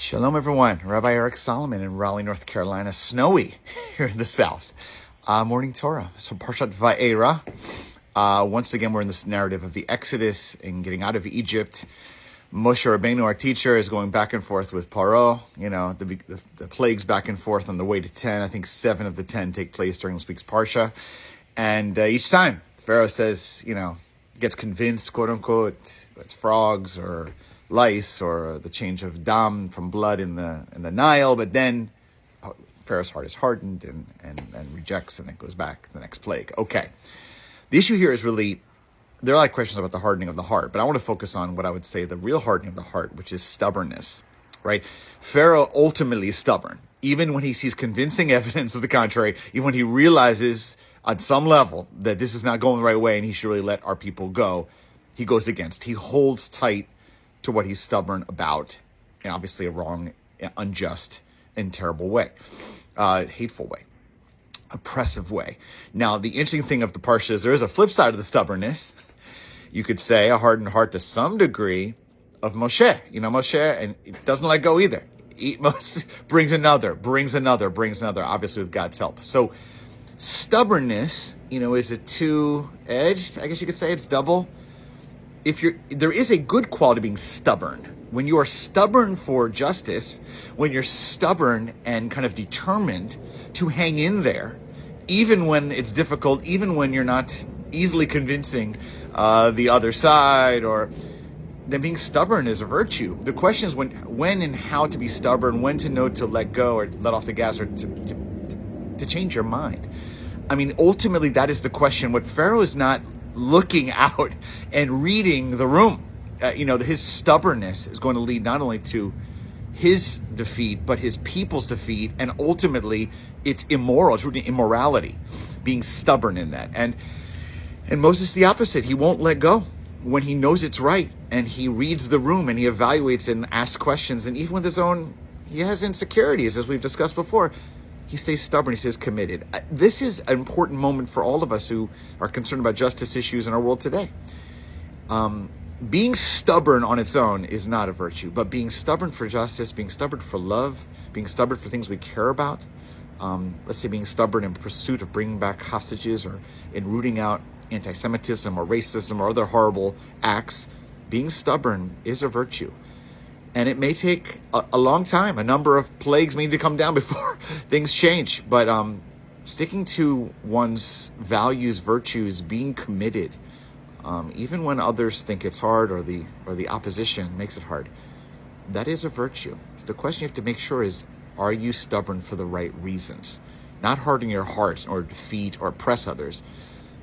Shalom, everyone. Rabbi Eric Solomon in Raleigh, North Carolina. Snowy here in the south. Morning Torah. So Parshat Vaera. Once again, we're in this narrative of the Exodus and getting out of Egypt. Moshe Rabbeinu, our teacher, is going back and forth with Paro. You know, the plagues back and forth on the way to 10. I think 7 of the 10 take place during this week's Parsha. And each time, Pharaoh says, gets convinced, quote unquote, it's frogs or lice or the change of dam from blood in the Nile, but then Pharaoh's heart is hardened and rejects, and it goes back the next plague. Okay. The issue here is really, there are a lot of questions about the hardening of the heart, but I want to focus on what I would say the real hardening of the heart, which is stubbornness, right? Pharaoh ultimately is stubborn, even when he sees convincing evidence of the contrary, even when he realizes on some level that this is not going the right way and he should really let our people go, he goes against, he holds tight to what he's stubborn about, and obviously a wrong, unjust, and terrible way, hateful way, oppressive way. Now, the interesting thing of the Parsha is there is a flip side of the stubbornness. You could say a hardened heart to some degree of Moshe. Moshe, and it doesn't let go either. Brings another, obviously with God's help. So stubbornness, is a two-edged, I guess you could say it's double. There is a good quality being stubborn. When you are stubborn for justice, when you're stubborn and kind of determined to hang in there, even when it's difficult, even when you're not easily convincing the other side, or then being stubborn is a virtue. The question is when and how to be stubborn, when to know to let go or let off the gas or to change your mind. I mean, ultimately, that is the question. What Pharaoh is not looking out and reading the room. His stubbornness is going to lead not only to his defeat, but his people's defeat. And ultimately, it's immoral. It's rooted in immorality, being stubborn in that. And Moses, the opposite. He won't let go when he knows it's right. And he reads the room and he evaluates and asks questions. And even with he has insecurities, as we've discussed before. He stays stubborn, he stays committed. This is an important moment for all of us who are concerned about justice issues in our world today. Being stubborn on its own is not a virtue, but being stubborn for justice, being stubborn for love, being stubborn for things we care about, let's say being stubborn in pursuit of bringing back hostages or in rooting out anti-Semitism or racism or other horrible acts, being stubborn is a virtue. And it may take a long time. A number of plagues may need to come down before things change. But sticking to one's values, virtues, being committed, even when others think it's hard or the opposition makes it hard, that is a virtue. So the question you have to make sure is, are you stubborn for the right reasons? Not hardening your heart or defeat or oppress others,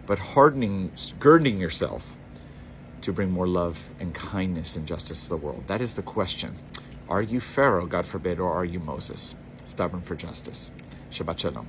but girding yourself to bring more love and kindness and justice to the world. That is the question. Are you Pharaoh, God forbid, or are you Moses, stubborn for justice? Shabbat Shalom.